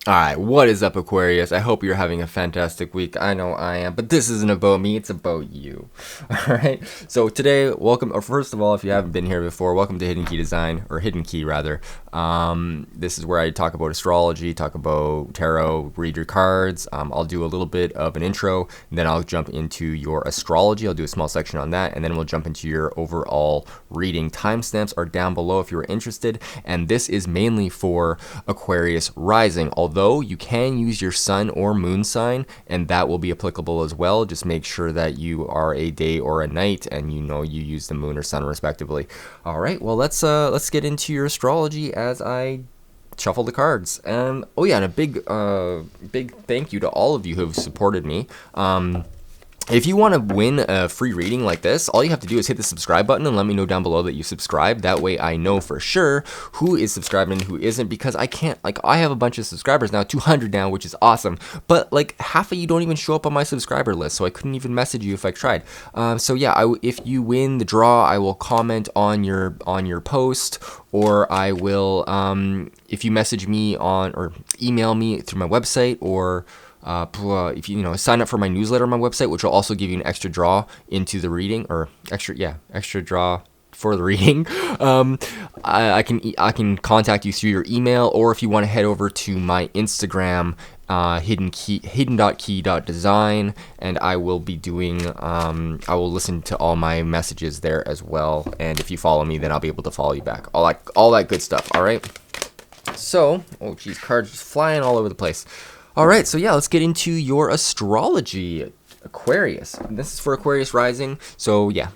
Alright, what is up, Aquarius? I hope you're having a fantastic week. I know I am, but this isn't about me, it's about you. Alright, so today, welcome, or first of all, if you haven't been here before, welcome to Hidden Key Design, or Hidden Key rather. This is where I talk about astrology, talk about tarot, read your cards. I'll do a little bit of an intro, and then I'll jump into your astrology. I'll do a small section on that, and then we'll jump into your overall reading. Timestamps are down below if you're interested, and this is mainly for Aquarius rising, although you can use your sun or moon sign, and that will be applicable as well. Just make sure that you are a day or a night, and you use the moon or sun respectively. All right, well let's get into your astrology as I shuffle the cards. And oh yeah, and a big thank you to all of you who have supported me. If you want to win a free reading like this, all you have to do is hit the subscribe button and let me know down below that you subscribed. That way I know for sure who is subscribed and who isn't, because I can't, like, I have a bunch of subscribers now, 200 now, which is awesome, but like half of you don't even show up on my subscriber list, so I couldn't even message you if I tried. So yeah, if you win the draw, I will comment on your post, or I will, if you message me on or email me through my website, or if you sign up for my newsletter on my website, which will also give you an extra draw into the reading, or extra draw for the reading. I can contact you through your email, or if you want to head over to my Instagram, hidden.key.design, and I will be doing I will listen to all my messages there as well, and if you follow me, then I'll be able to follow you back, all that good stuff. All right, so oh geez, cards just flying all over the place. All right, so yeah, let's get into your astrology, Aquarius. This is for Aquarius rising. So yeah,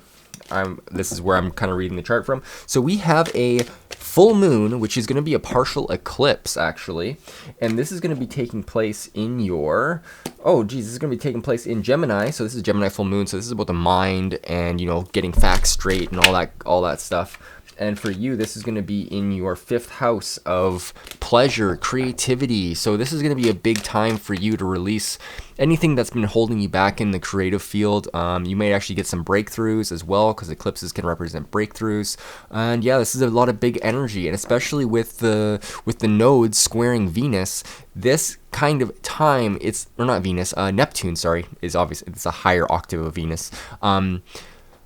this is where I'm kind of reading the chart from. So we have a full moon, which is going to be a partial eclipse actually, and this is going to be taking place in your this is going to be taking place in Gemini. So this is Gemini full moon. So this is about the mind and getting facts straight and all that stuff. And for you, this is going to be in your 5th house of pleasure, creativity. So this is going to be a big time for you to release anything that's been holding you back in the creative field. You may actually get some breakthroughs as well, because eclipses can represent breakthroughs. And yeah, this is a lot of big energy, and especially with the nodes squaring Venus, this kind of time, Neptune, sorry, is obviously, it's a higher octave of Venus.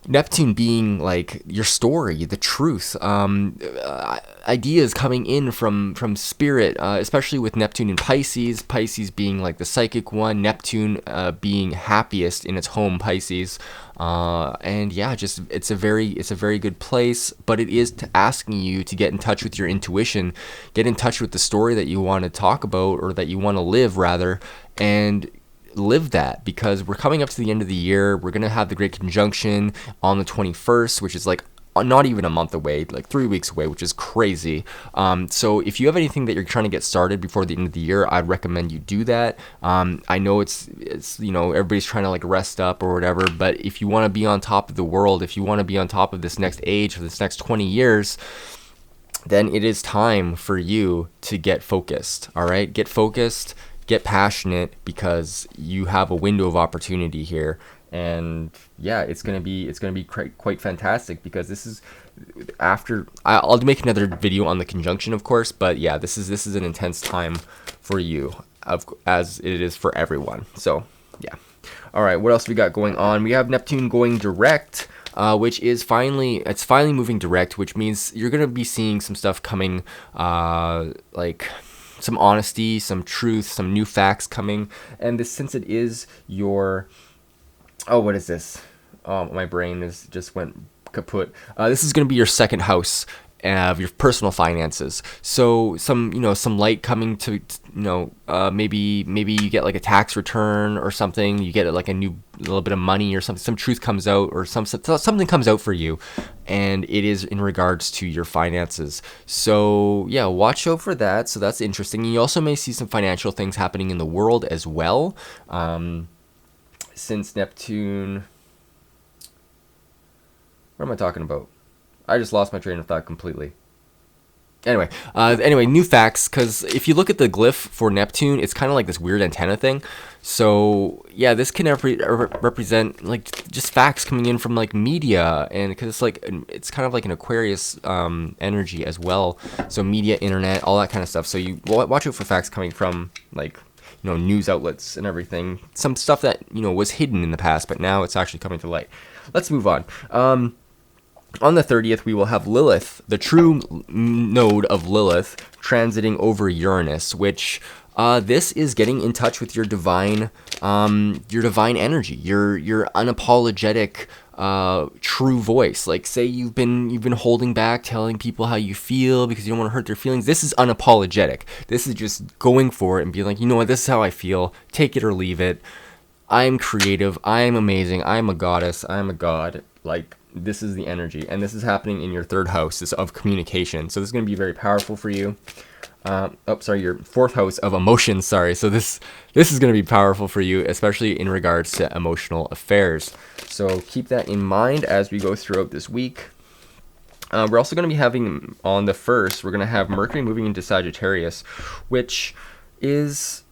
Neptune being like your story, the truth, ideas coming in from spirit, especially with Neptune in Pisces. Pisces being like the psychic one, Neptune being happiest in its home Pisces, and yeah, just it's a very good place. But it is asking you to get in touch with your intuition, get in touch with the story that you want to talk about, or that you want to live rather, and live that, because we're coming up to the end of the year. We're gonna have the Great Conjunction on the 21st, which is like not even a month away, like 3 weeks away, which is crazy. So if you have anything that you're trying to get started before the end of the year, I'd recommend you do that. I know it's everybody's trying to like rest up or whatever, but if you want to be on top of the world, if you want to be on top of this next age, for this next 20 years, then it is time for you to get focused. All right, get focused, get passionate, because you have a window of opportunity here. And yeah, it's gonna be quite fantastic, because this is after I'll make another video on the conjunction, of course, but yeah, this is an intense time for you, as it is for everyone. So yeah. All right, what else we got going on? We have Neptune going direct, which is finally moving direct, which means you're gonna be seeing some stuff coming, like some honesty, some truth, some new facts coming. And this, since it is your, what is this? My brain just went kaput. This is going to be your 2nd house of your personal finances. So some light coming to, maybe you get like a tax return or something. You get like a new little bit of money or something. Some truth comes out, or something comes out for you, and it is in regards to your finances. So yeah, watch out for that. So that's interesting. You also may see some financial things happening in the world as well. Since Neptune, what am I talking about? I just lost my train of thought completely. Anyway, new facts, because if you look at the glyph for Neptune, it's kind of like this weird antenna thing. So yeah, this can represent like just facts coming in from like media, and because it's kind of like an Aquarius energy as well. So media, internet, all that kind of stuff. So you watch out for facts coming from like news outlets and everything. Some stuff that was hidden in the past, but now it's actually coming to light. Let's move on. On the 30th, we will have Lilith, the true node of Lilith, transiting over Uranus, which this is getting in touch with your divine energy, your unapologetic true voice. Like, say you've been holding back, telling people how you feel because you don't want to hurt their feelings. This is unapologetic. This is just going for it and being like, you know what, this is how I feel. Take it or leave it. I'm creative. I'm amazing. I'm a goddess. I'm a god. Like, this is the energy, and this is happening in your third house of communication. So this is going to be very powerful for you. Your fourth house of emotions. Sorry. So this is going to be powerful for you, especially in regards to emotional affairs. So keep that in mind as we go throughout this week. We're also going to be having on the 1st, we're going to have Mercury moving into Sagittarius, which it's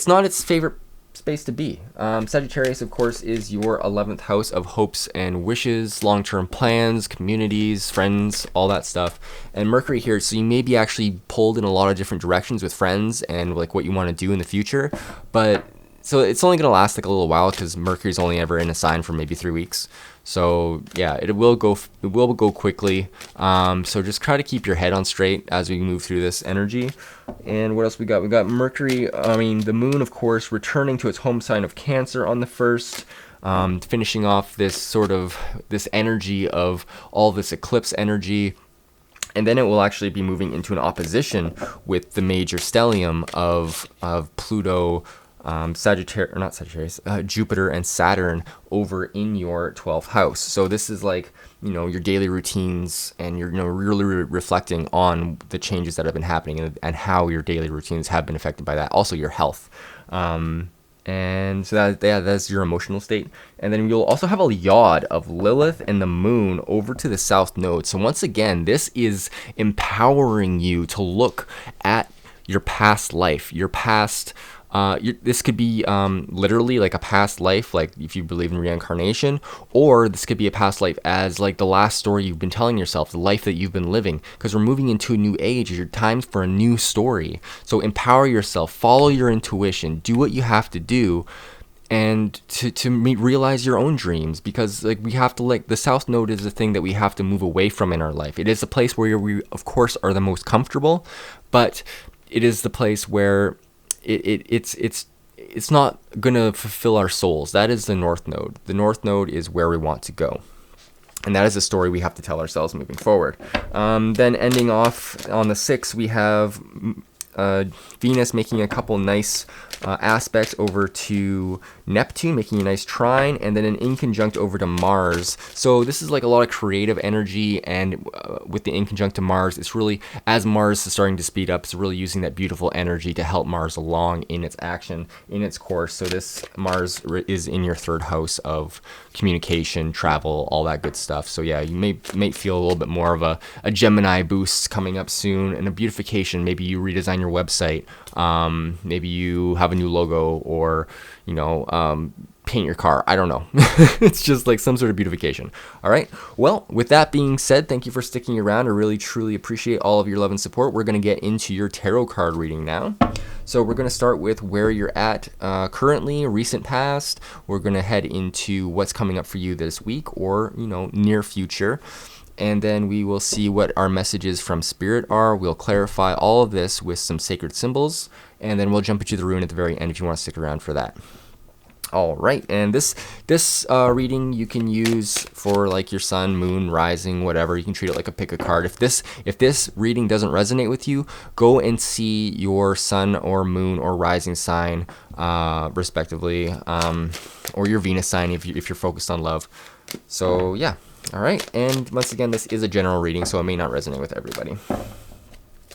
not its favorite space to be. Sagittarius, of course, is your 11th house of hopes and wishes, long-term plans, communities, friends, all that stuff. And Mercury here, so you may be actually pulled in a lot of different directions with friends and like what you want to do in the future. But so it's only going to last like a little while because Mercury's only ever in a sign for maybe 3 weeks. So yeah, it will go quickly. So just try to keep your head on straight as we move through this energy. And what else we got? We got Mercury, the moon, of course, returning to its home sign of Cancer on the 1st, finishing off this energy of all this eclipse energy. And then it will actually be moving into an opposition with the major stellium of Pluto, Jupiter and Saturn over in your 12th house. So this is like, your daily routines, and you're, really reflecting on the changes that have been happening and how your daily routines have been affected by that. Also your health. And so that's your emotional state. And then you'll also have a yod of Lilith and the moon over to the south node. So once again, this is empowering you to look at your past life, your past. This could be literally like a past life, like if you believe in reincarnation, or this could be a past life as like the last story you've been telling yourself, the life that you've been living, because we're moving into a new age. It's time for a new story. So empower yourself, follow your intuition, do what you have to do, and to realize your own dreams, because like we have to, like, the south node is the thing that we have to move away from in our life. It is a place where we of course are the most comfortable, but it is the place where it's not gonna fulfill our souls. That is the north node. The north node is where we want to go, and that is a story we have to tell ourselves moving forward. Then ending off on the 6th, we have Venus making a couple nice aspects over to Neptune, making a nice trine, and then an inconjunct over to Mars. So this is like a lot of creative energy, and with the inconjunct to Mars, it's really, as Mars is starting to speed up, it's really using that beautiful energy to help Mars along in its action, in its course. So this Mars is in your 3rd house of communication, travel, all that good stuff. So yeah, you may feel a little bit more of a Gemini boost coming up soon, and a beautification. Maybe you redesign your website, maybe you have a new logo, or paint your car. I don't know. It's just like some sort of beautification. All right. Well, with that being said, thank you for sticking around. I really, truly appreciate all of your love and support. We're going to get into your tarot card reading now. So we're going to start with where you're at currently, recent past. We're going to head into what's coming up for you this week, or, near future. And then we will see what our messages from Spirit are. We'll clarify all of this with some sacred symbols, and then we'll jump into the rune at the very end if you want to stick around for that. All right, and this reading you can use for like your sun, moon, rising, whatever. You can treat it like a pick a card. If this reading doesn't resonate with you, go and see your sun or moon or rising sign, respectively, or your Venus sign if you're focused on love. So yeah. All right, and once again, this is a general reading, so it may not resonate with everybody.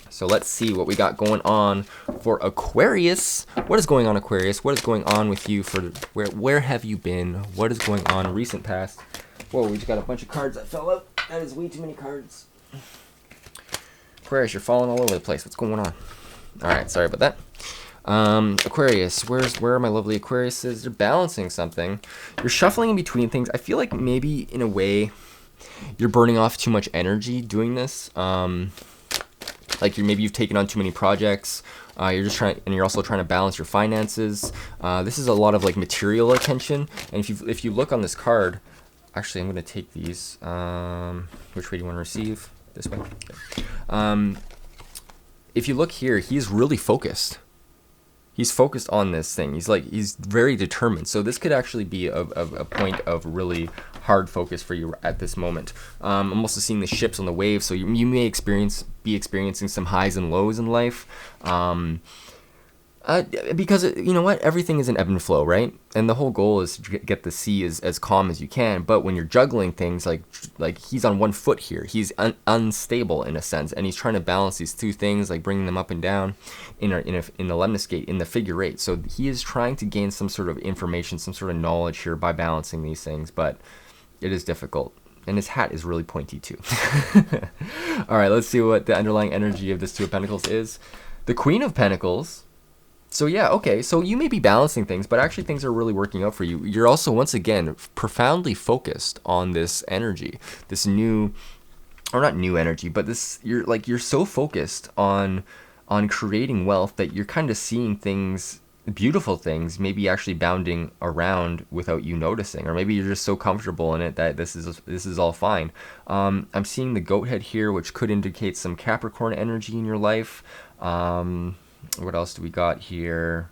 So let's see what we got going on for Aquarius. What is going on, Aquarius? What is going on with you? For where have you been? What is going on in recent past? Whoa, we just got a bunch of cards that fell out. That is way too many cards. Aquarius, you're falling all over the place. What's going on? All right, sorry about that. Aquarius, where are my lovely Aquariuses? They're balancing something. You're shuffling in between things. I feel like maybe in a way you're burning off too much energy doing this. Like maybe you've taken on too many projects. You're also trying to balance your finances. This is a lot of like material attention. And if you look on this card, actually I'm going to take these. Which way do you want to receive? This way. Okay. If you look here, he's really focused. He's focused on this thing. He's very determined. So this could actually be a point of really hard focus for you at this moment. I'm also seeing the ships on the waves, so you may be experiencing some highs and lows in life. Because you know what, everything is an ebb and flow, right? And the whole goal is to get the sea as calm as you can. But when you're juggling things, like he's on one foot here, he's unstable in a sense, and he's trying to balance these two things, like bringing them up and down in the lemniscate, in the figure eight. So he is trying to gain some sort of information, some sort of knowledge here by balancing these things, but it is difficult. And his hat is really pointy too. All right, let's see what the underlying energy of this Two of Pentacles is. The Queen of Pentacles. So yeah, okay, so you may be balancing things, but actually things are really working out for you. You're also, once again, profoundly focused on this energy, this new, or not new energy, but this, you're so focused on creating wealth that you're kind of seeing things, beautiful things, maybe actually bounding around without you noticing, or maybe you're just so comfortable in it that this is all fine. I'm seeing the goat head here, which could indicate some Capricorn energy in your life. What else do we got here?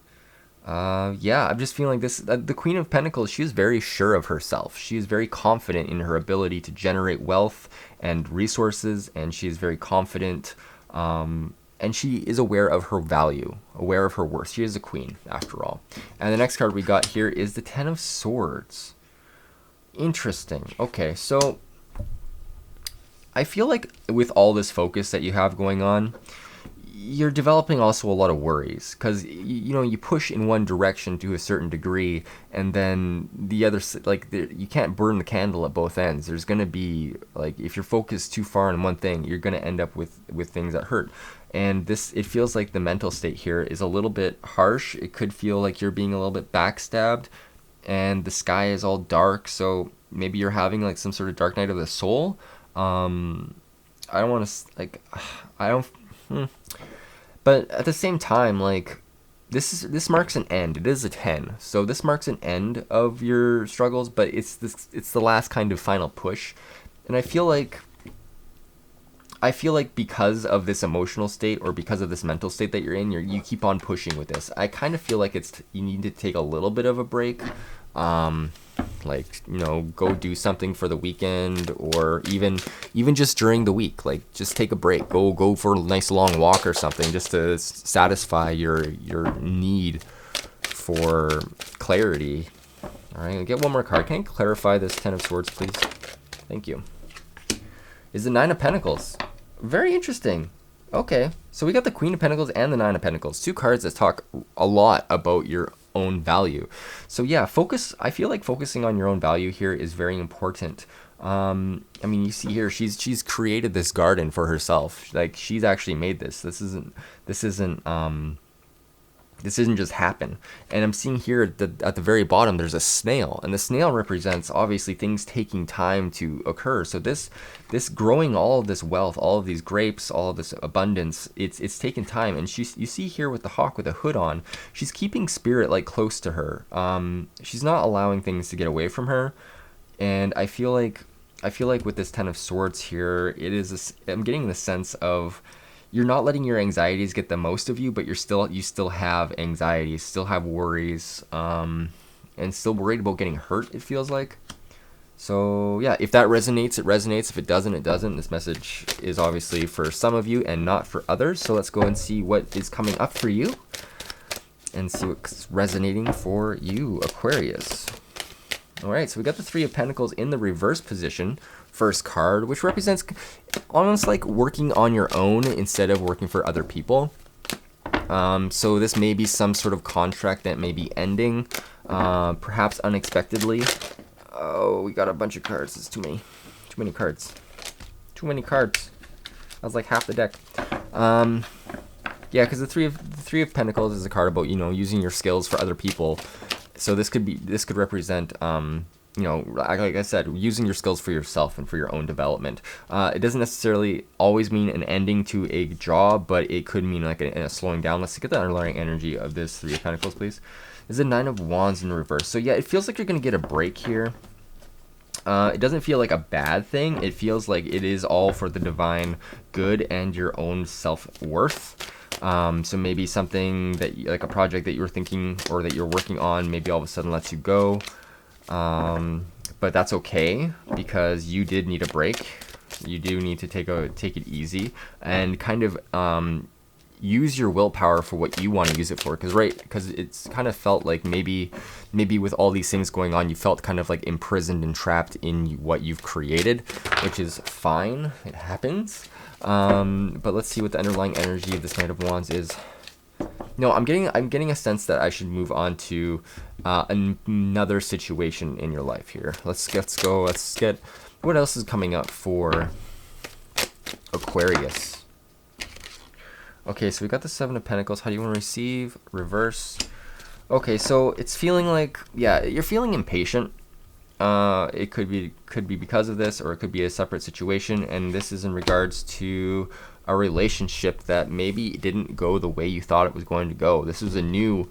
Yeah, I'm just feeling this. The Queen of Pentacles, she is very sure of herself. She is very confident in her ability to generate wealth and resources, and she is very confident. And she is aware of her value, aware of her worth. She is a queen, after all. And the next card we got here is the Ten of Swords. Interesting. Okay, so I feel like with all this focus that you have going on, you're developing also a lot of worries, because you push in one direction to a certain degree, and then the other, you can't burn the candle at both ends. There's going to be, like, if you're focused too far on one thing, you're going to end up with things that hurt. And it feels like the mental state here is a little bit harsh. It could feel like you're being a little bit backstabbed, and the sky is all dark, so maybe you're having like some sort of dark night of the soul. I don't want to, but at the same time, like, this marks an end. It is a 10, so this marks an end of your struggles, but it's the last kind of final push. And I feel like because of this emotional state, or because of this mental state that you're in, you keep on pushing with this. I kind of feel like you need to take a little bit of a break. Go do something for the weekend, or even just during the week. Like, just take a break. Go for a nice long walk or something, just to satisfy your need for clarity. All right, I'll get one more card. Can you clarify this Ten of Swords, please? Thank you. Is the Nine of Pentacles. Very interesting. Okay, so we got the Queen of Pentacles and the Nine of Pentacles. Two cards that talk a lot about your own value. So yeah, I feel like focusing on your own value here is very important. You see here, she's created this garden for herself. Like, she's actually made this. This isn't just happen. And I'm seeing here at the very bottom, there's a snail, and the snail represents obviously things taking time to occur. So this growing all of this wealth, all of these grapes, all of this abundance, it's taken time. And you see here with the hawk with a hood on, she's keeping spirit like close to her. She's not allowing things to get away from her. And I feel like with this Ten of Swords here, I'm getting the sense of, you're not letting your anxieties get the most of you, but you still have anxieties, still have worries, and still worried about getting hurt, it feels like. So yeah, if that resonates, it resonates. If it doesn't, it doesn't. This message is obviously for some of you and not for others. So let's go and see what is coming up for you, and see what's resonating for you, Aquarius. All right, so we got the Three of Pentacles in the reverse position. First card, which represents almost like working on your own instead of working for other people. So this may be some sort of contract that may be ending, perhaps unexpectedly. Oh, we got a bunch of cards. It's too many cards. was like half the deck. Yeah, because the three of Pentacles is a card about, you know, using your skills for other people. So this could represent, you know, like I said, using your skills for yourself and for your own development. It doesn't necessarily always mean an ending to a job, but it could mean like a slowing down. Let's get the underlying energy of this Three of Pentacles, please. This is a Nine of Wands in reverse. So yeah, it feels like you're gonna get a break here. It doesn't feel like a bad thing. It feels like it is all for the divine good and your own self-worth. So maybe something that, like a project that you were thinking or that you're working on, maybe all of a sudden lets you go. But that's okay, because you did need a break. You do need to take it easy and kind of use your willpower for what you want to use it for. Because it's kind of felt like maybe with all these things going on, you felt kind of like imprisoned and trapped in what you've created, which is fine. It happens. But let's see what the underlying energy of this Knight of Wands is. No, I'm getting a sense that I should move on to another situation in your life here. Let's get what else is coming up for Aquarius. Okay, so we got the Seven of Pentacles. How do you want to receive? Reverse. Okay, so it's feeling like, yeah, you're feeling impatient. It could be because of this, or it could be a separate situation, and this is in regards to a relationship that maybe didn't go the way you thought it was going to go. This is a new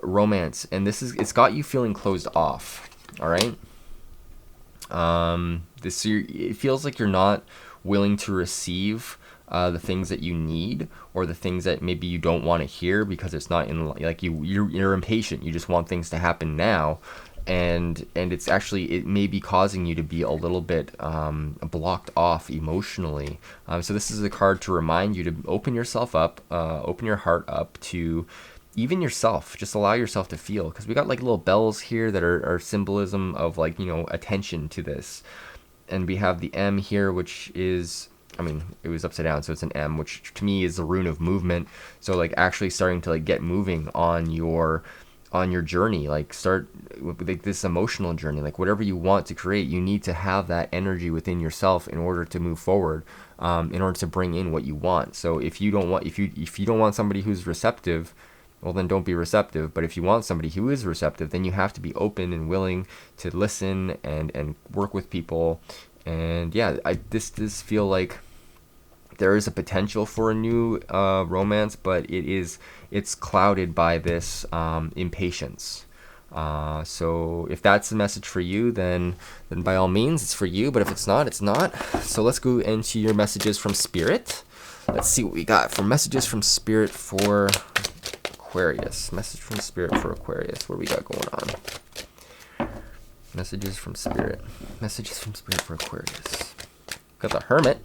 romance, and it's got you feeling closed off. All right. It feels like you're not willing to receive the things that you need, or the things that maybe you don't want to hear, because it's not in, like, you're impatient. You just want things to happen now. And it may be causing you to be a little bit blocked off emotionally. So this is a card to remind you to open yourself up, open your heart up to even yourself. Just allow yourself to feel, because we got like little bells here that are symbolism of, like, you know, attention to this. And we have the M here, which is, I mean, it was upside down, so it's an M, which to me is the rune of movement. So like actually starting to like get moving on your journey, like start with like this emotional journey, like whatever you want to create, you need to have that energy within yourself in order to move forward, in order to bring in what you want. So if you don't want somebody who's receptive, well, then don't be receptive. But if you want somebody who is receptive, then you have to be open and willing to listen and work with people. And yeah, this feel like there is a potential for a new romance, but it's clouded by this impatience. So if that's the message for you, then by all means, it's for you. But if it's not, it's not. So let's go into your messages from Spirit. Let's see what we got for messages from Spirit for Aquarius. Message from Spirit for Aquarius. What do we got going on? Messages from Spirit. Messages from Spirit for Aquarius. Got the Hermit.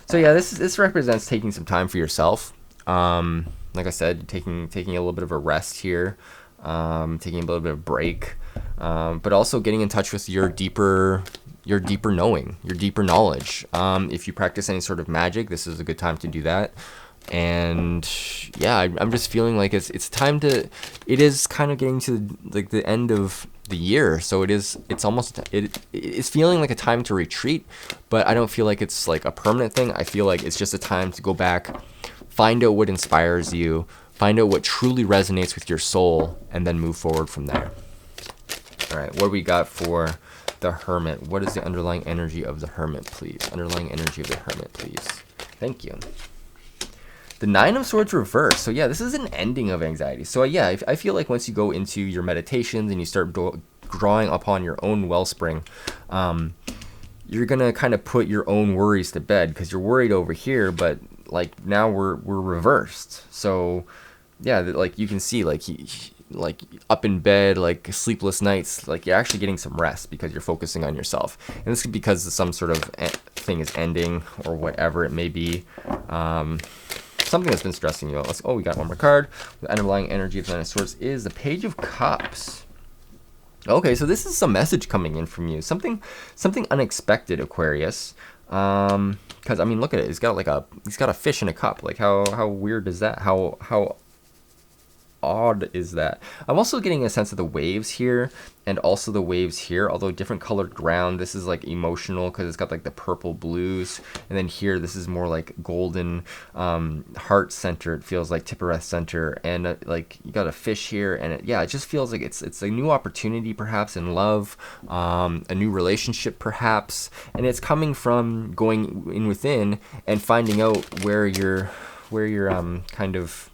So yeah, this represents taking some time for yourself. Like I said, taking a little bit of a rest here, taking a little bit of break, but also getting in touch with your deeper knowing, your deeper knowledge. If you practice any sort of magic, this is a good time to do that. And yeah, I'm just feeling like it's time to. It is kind of getting to like the end of the year, so it's feeling like a time to retreat, but I don't feel like it's like a permanent thing. I feel like it's just a time to go back, find out what inspires you, find out what truly resonates with your soul, and then move forward from there. All right, what do we got for the Hermit? What is the underlying energy of the Hermit, please? Underlying energy of the Hermit, please. Thank you. The Nine of Swords reversed. So yeah, this is an ending of anxiety. So yeah, I feel like once you go into your meditations and you start drawing upon your own wellspring, you're gonna kind of put your own worries to bed, because you're worried over here, but like now we're reversed. So yeah, like you can see, like like up in bed, like sleepless nights, like you're actually getting some rest because you're focusing on yourself. And this is because some sort of thing is ending, or whatever it may be. Something that's been stressing you out. We got one more card. The underlying energy of the Nine of Swords is the Page of Cups. Okay, so this is some message coming in from you. Something unexpected, Aquarius. Because I mean, look at it. He's got a fish in a cup. Like how weird is that? How odd is that? I'm also getting a sense of the waves here and also the waves here, although different colored ground. This is like emotional because it's got like the purple blues, and then here this is more like golden, heart center. It feels like Tippereth center, and like you got a fish here, and it just feels like it's a new opportunity perhaps in love, a new relationship perhaps, and it's coming from going in within and finding out where you're kind of,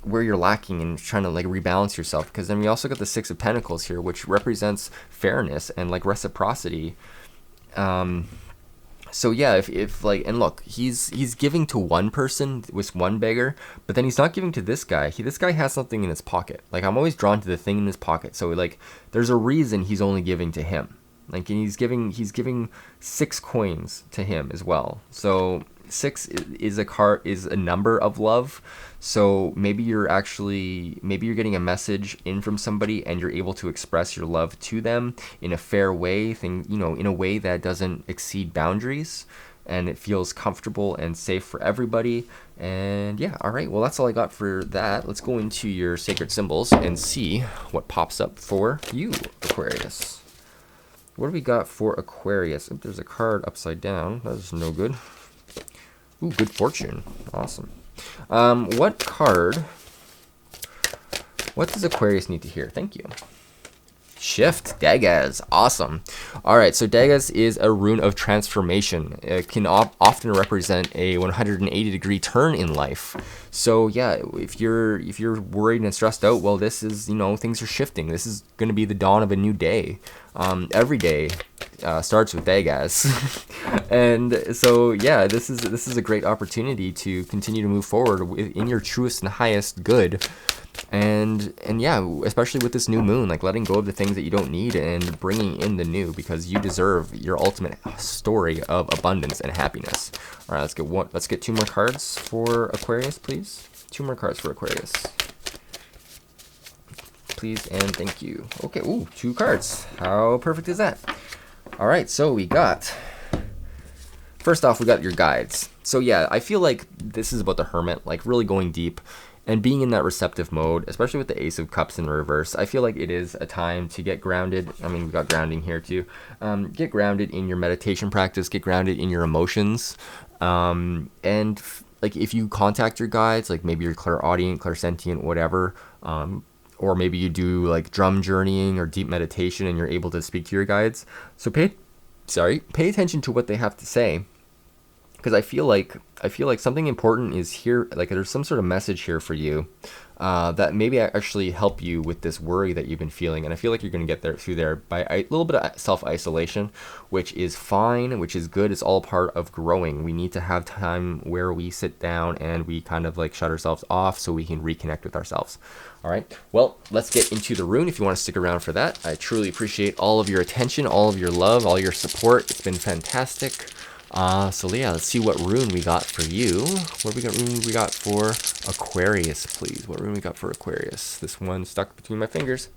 where you're lacking and trying to like rebalance yourself. Because then we also got the Six of Pentacles here, which represents fairness and like reciprocity. So yeah, if like, and look, he's giving to one person with one beggar, but then he's not giving to this guy. This guy has something in his pocket. Like, I'm always drawn to the thing in his pocket. So like, there's a reason he's only giving to him. Like, and he's giving 6 coins to him as well. So 6 is a number of love. So maybe you're getting a message in from somebody and you're able to express your love to them in a fair way, in a way that doesn't exceed boundaries and it feels comfortable and safe for everybody. And yeah, all right, well, that's all I got for that. Let's go into your sacred symbols and see what pops up for you, Aquarius. What do we got for Aquarius? Oh, there's a card upside down. That is no good. Ooh, good fortune. Awesome. What does Aquarius need to hear? Thank you. Shift. Daggaz. Awesome. All right, so Daggaz is a rune of transformation. It can often represent a 180-degree turn in life. So yeah, if you're worried and stressed out, well, this is, things are shifting. This is going to be the dawn of a new day. Every day starts with Daggaz. And so yeah, this is a great opportunity to continue to move forward in your truest and highest good. And yeah, especially with this new moon, like letting go of the things that you don't need and bringing in the new, because you deserve your ultimate story of abundance and happiness. All right, let's get 2 more cards for Aquarius, please. 2 more cards for Aquarius, please, and thank you. Okay, ooh, 2 cards. How perfect is that? All right, so first off, we got your guides. So yeah, I feel like this is about the Hermit, like really going deep and being in that receptive mode, especially with the Ace of Cups in reverse. I feel like it is a time to get grounded. I mean, we got grounding here too. Get grounded in your meditation practice, get grounded in your emotions. And like if you contact your guides, like maybe you're clairaudient, clairsentient, whatever, or maybe you do like drum journeying or deep meditation and you're able to speak to your guides. So pay attention to what they have to say. Because I feel like something important is here. Like there's some sort of message here for you that maybe actually help you with this worry that you've been feeling. And I feel like you're going to get through there by a little bit of self-isolation, which is fine, which is good. It's all part of growing. We need to have time where we sit down and we kind of like shut ourselves off so we can reconnect with ourselves. All right, well, let's get into the rune if you want to stick around for that. I truly appreciate all of your attention, all of your love, all your support. It's been fantastic. So yeah, let's see what rune we got for you. What rune we got for Aquarius, please? What rune we got for Aquarius? This one stuck between my fingers.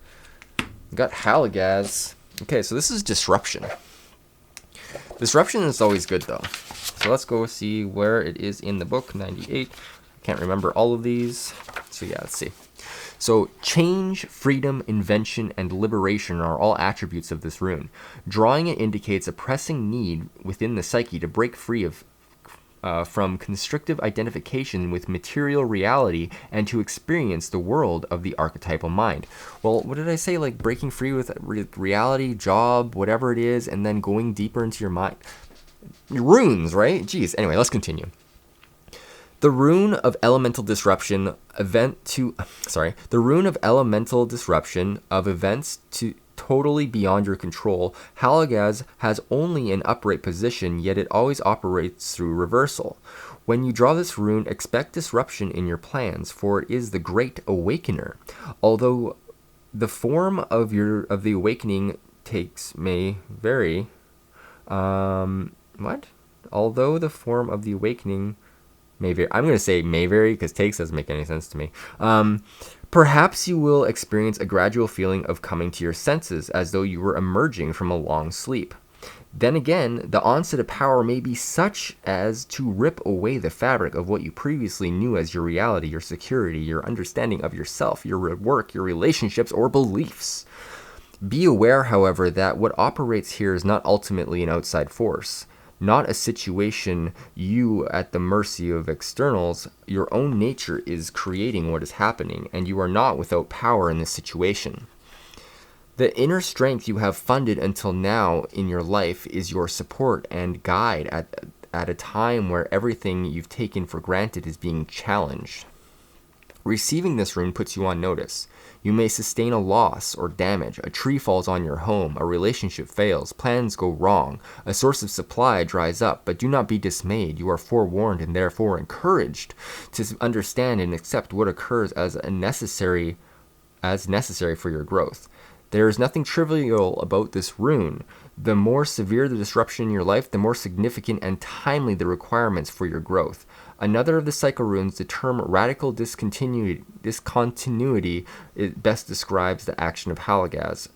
We got Halagaz. Okay, so this is disruption. Disruption is always good though. So let's go see where it is in the book. 98. Can't remember all of these. So yeah, let's see. So from freedom, invention, and liberation are all attributes of this rune. Drawing it indicates a pressing need within the psyche to break free from constrictive identification with material reality and to experience the world of the archetypal mind. Well, what did I say? Like breaking free with reality, job, whatever it is, and then going deeper into your mind. Runes, right? Jeez. Anyway, let's continue. The rune of elemental disruption of events to totally beyond your control. Halagaz has only an upright position, yet it always operates through reversal. When you draw this rune, expect disruption in your plans, for it is the great awakener. Although the form of the awakening may vary. Although the form of the awakening may vary. I'm going to say may vary because takes doesn't make any sense to me. Perhaps you will experience a gradual feeling of coming to your senses as though you were emerging from a long sleep. Then again, the onset of power may be such as to rip away the fabric of what you previously knew as your reality, your security, your understanding of yourself, your work, your relationships, or beliefs. Be aware, however, that what operates here is not ultimately an outside force, not a situation you at the mercy of externals. Your own nature is creating what is happening, and you are not without power in this situation. The inner strength you have funded until now in your life is your support and guide at a time where everything you've taken for granted is being challenged. Receiving this rune puts you on notice. You may sustain a loss or damage. A tree falls on your home, a relationship fails, plans go wrong, a source of supply dries up, but do not be dismayed. You are forewarned and therefore encouraged to understand and accept what occurs as necessary for your growth. There is nothing trivial about this rune. The more severe the disruption in your life, the more significant and timely the requirements for your growth. Another of the cycle runes, the term radical discontinuity, it best describes the action of Halagaz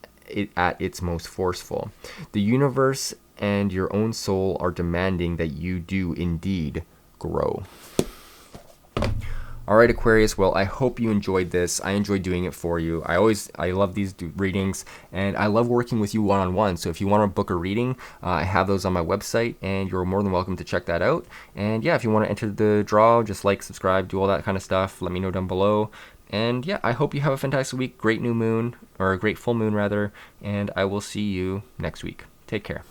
at its most forceful. The universe and your own soul are demanding that you do indeed grow. All right, Aquarius, well, I hope you enjoyed this. I enjoyed doing it for you. I love these readings, and I love working with you one-on-one. So if you want to book a reading, I have those on my website, and you're more than welcome to check that out. And yeah, if you want to enter the draw, just like, subscribe, do all that kind of stuff. Let me know down below. And yeah, I hope you have a fantastic week. Great new moon, or a great full moon, rather. And I will see you next week. Take care.